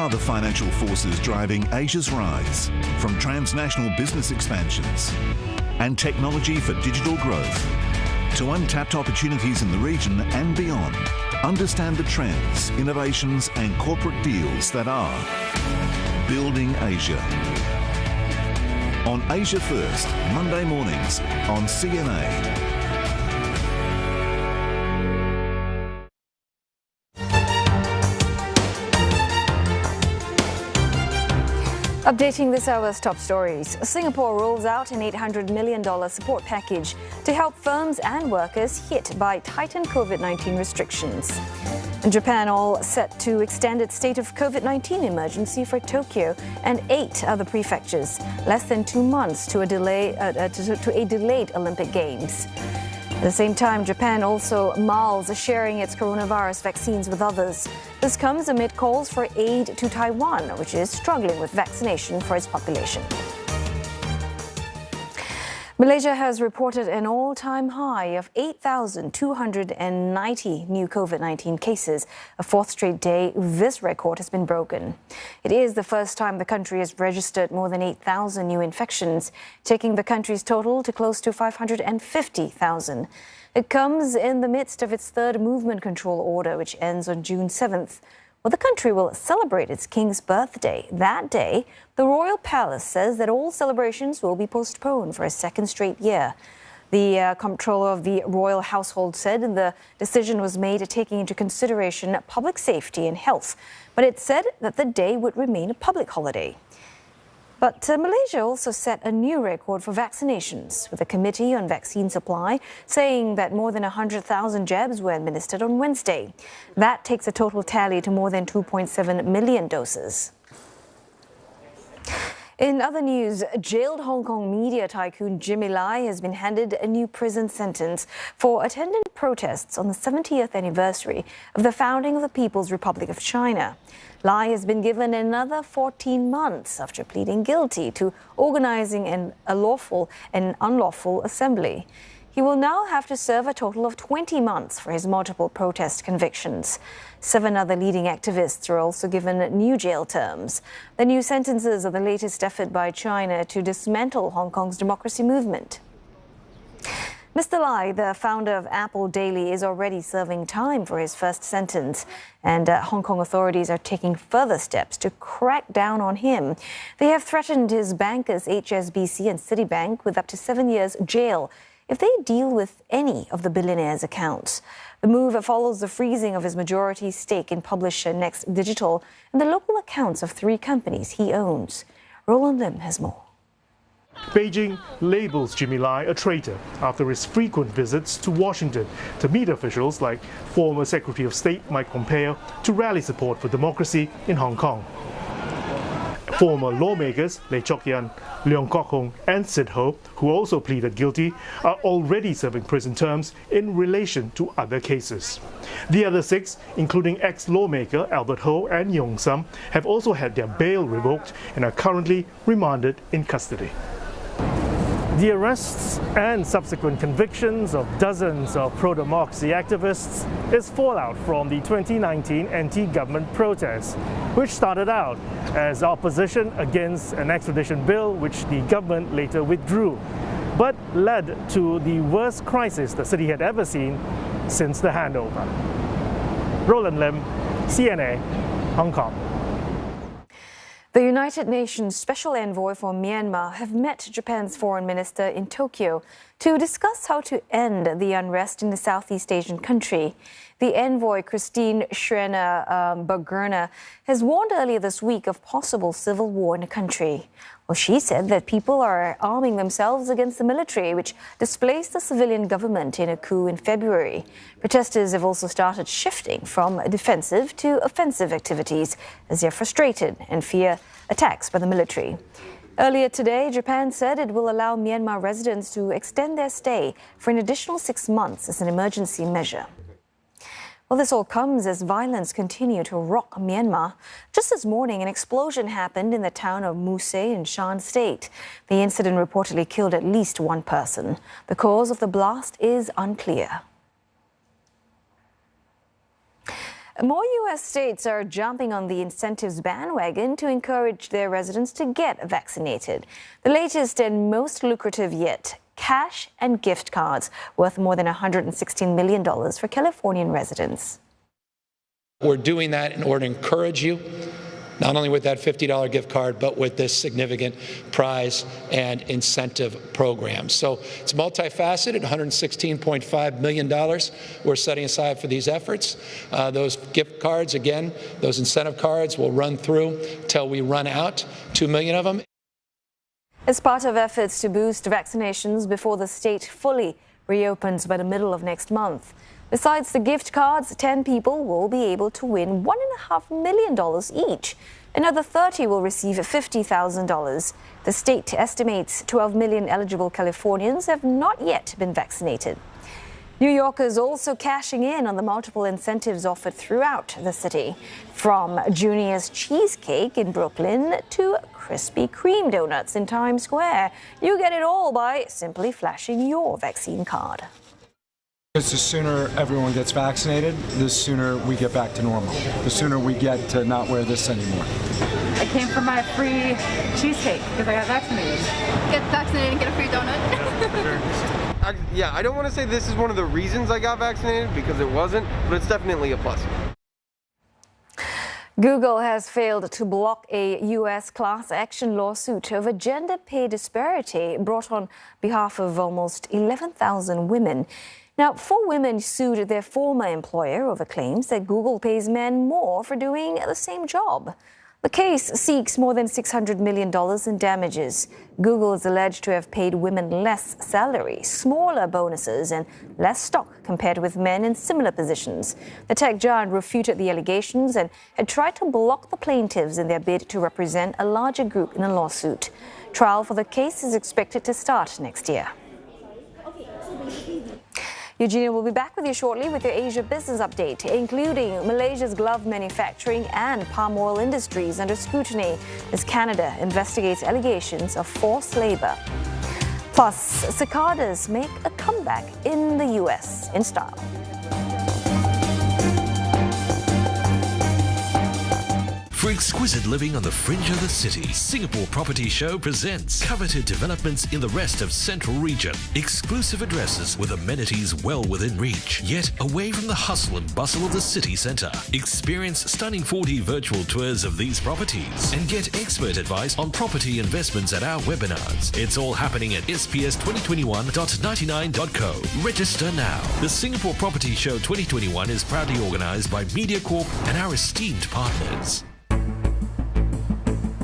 are the financial forces driving Asia's rise, from transnational business expansions and technology for digital growth to untapped opportunities in the region and beyond? Understand the trends, innovations and corporate deals that are building Asia. On Asia First, Monday mornings on CNA. Updating this hour's top stories, Singapore rolls out an $800 million support package to help firms and workers hit by tightened COVID-19 restrictions. And Japan all set to extend its state of COVID-19 emergency for Tokyo and 8 other prefectures, less than 2 months to a delayed Olympic Games. At the same time, Japan also mulls sharing its coronavirus vaccines with others. This comes amid calls for aid to Taiwan, which is struggling with vaccination for its population. Malaysia has reported an all-time high of 8,290 new COVID-19 cases. A fourth straight day, this record has been broken. It is the first time the country has registered more than 8,000 new infections, taking the country's total to close to 550,000. It comes in the midst of its third movement control order, which ends on June 7th. Well, the country will celebrate its king's birthday. That day, the royal palace says that all celebrations will be postponed for a second straight year. The comptroller of the royal household said the decision was made taking into consideration public safety and health, but it said that the day would remain a public holiday. But Malaysia also set a new record for vaccinations, with a committee on vaccine supply saying that more than 100,000 jabs were administered on Wednesday. That takes a total tally to more than 2.7 million doses. In other news, jailed Hong Kong media tycoon Jimmy Lai has been handed a new prison sentence for attending protests on the 70th anniversary of the founding of the People's Republic of China. Lai has been given another 14 months after pleading guilty to organizing an unlawful assembly. He will now have to serve a total of 20 months for his multiple protest convictions. 7 other leading activists are also given new jail terms. The new sentences are the latest effort by China to dismantle Hong Kong's democracy movement. Mr. Lai, the founder of Apple Daily, is already serving time for his first sentence, and Hong Kong authorities are taking further steps to crack down on him. They have threatened his bankers HSBC and Citibank with up to 7 years jail if they deal with any of the billionaire's accounts. The move follows the freezing of his majority stake in publisher Next Digital and the local accounts of 3 companies he owns. Roland Lim has more. Beijing labels Jimmy Lai a traitor after his frequent visits to Washington to meet officials like former Secretary of State Mike Pompeo to rally support for democracy in Hong Kong. Former lawmakers Lai Jailed, Leong Kok Hong and Sid Ho, who also pleaded guilty, are already serving prison terms in relation to other cases. The other 6, including ex-lawmaker Albert Ho and Yong Sam, have also had their bail revoked and are currently remanded in custody. The arrests and subsequent convictions of dozens of pro-democracy activists is fallout from the 2019 anti-government protests, which started out as opposition against an extradition bill which the government later withdrew, but led to the worst crisis the city had ever seen since the handover. Roland Lim, CNA, Hong Kong. The United Nations Special Envoy for Myanmar have met Japan's foreign minister in Tokyo to discuss how to end the unrest in the Southeast Asian country. The envoy, Christine Schreiner Bergerner, has warned earlier this week of possible civil war in the country. Well, she said that people are arming themselves against the military, which displaced the civilian government in a coup in February. Protesters have also started shifting from defensive to offensive activities as they're frustrated and fear attacks by the military. Earlier today, Japan said it will allow Myanmar residents to extend their stay for an additional 6 months as an emergency measure. Well, this all comes as violence continued to rock Myanmar. Just this morning, an explosion happened in the town of Muse in Shan State. The incident reportedly killed at least 1 person. The cause of the blast is unclear. More U.S. states are jumping on the incentives bandwagon to encourage their residents to get vaccinated. The latest and most lucrative yet, cash and gift cards worth more than $116 million for Californian residents. We're doing that in order to encourage you, not only with that $50 gift card, but with this significant prize and incentive program. So it's multifaceted, $116.5 million we're setting aside for these efforts. Those gift cards, again, those incentive cards will run through till we run out, 2 million of them. As part of efforts to boost vaccinations before the state fully reopens by the middle of next month. Besides the gift cards, 10 people will be able to win $1.5 million each. Another 30 will receive $50,000. The state estimates 12 million eligible Californians have not yet been vaccinated. New Yorkers also cashing in on the multiple incentives offered throughout the city, from Junior's Cheesecake in Brooklyn to Krispy Kreme donuts in Times Square. You get it all by simply flashing your vaccine card. Because the sooner everyone gets vaccinated, the sooner we get back to normal. The sooner we get to not wear this anymore. I came for my free cheesecake because I got vaccinated. Get vaccinated and get a free donut. Yeah, I don't want to say this is one of the reasons I got vaccinated because it wasn't, but it's definitely a plus. Google has failed to block a U.S. class action lawsuit over gender pay disparity brought on behalf of almost 11,000 women. Now, 4 women sued their former employer over claims that Google pays men more for doing the same job. The case seeks more than $600 million in damages. Google is alleged to have paid women less salary, smaller bonuses, and less stock compared with men in similar positions. The tech giant refuted the allegations and had tried to block the plaintiffs in their bid to represent a larger group in a lawsuit. Trial for the case is expected to start next year. Eugenia will be back with you shortly with your Asia business update, including Malaysia's glove manufacturing and palm oil industries under scrutiny as Canada investigates allegations of forced labor. Plus, cicadas make a comeback in the U.S. in style. For exquisite living on the fringe of the city, Singapore Property Show presents coveted developments in the rest of Central Region. Exclusive addresses with amenities well within reach, yet away from the hustle and bustle of the city centre. Experience stunning 4D virtual tours of these properties and get expert advice on property investments at our webinars. It's all happening at sps2021.99.co. Register now. The Singapore Property Show 2021 is proudly organised by MediaCorp and our esteemed partners.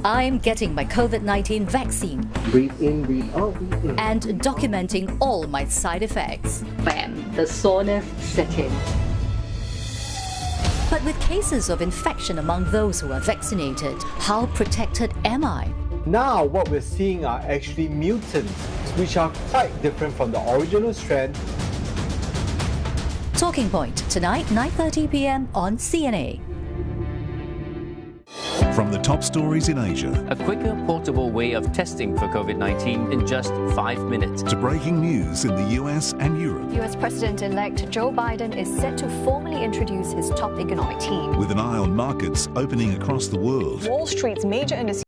I'm getting my COVID-19 vaccine. Breathe in, breathe out, breathe in. And documenting all my side effects. Bam, the soreness set in. But with cases of infection among those who are vaccinated, how protected am I? Now what we're seeing are actually mutants, which are quite different from the original strand. Talking Point, tonight, 9:30 p.m. on CNA. From the top stories in Asia, a quicker, portable way of testing for COVID-19 in just 5 minutes, to breaking news in the US and Europe. US President-elect Joe Biden is set to formally introduce his top economic team. With an eye on markets opening across the world. Wall Street's major indices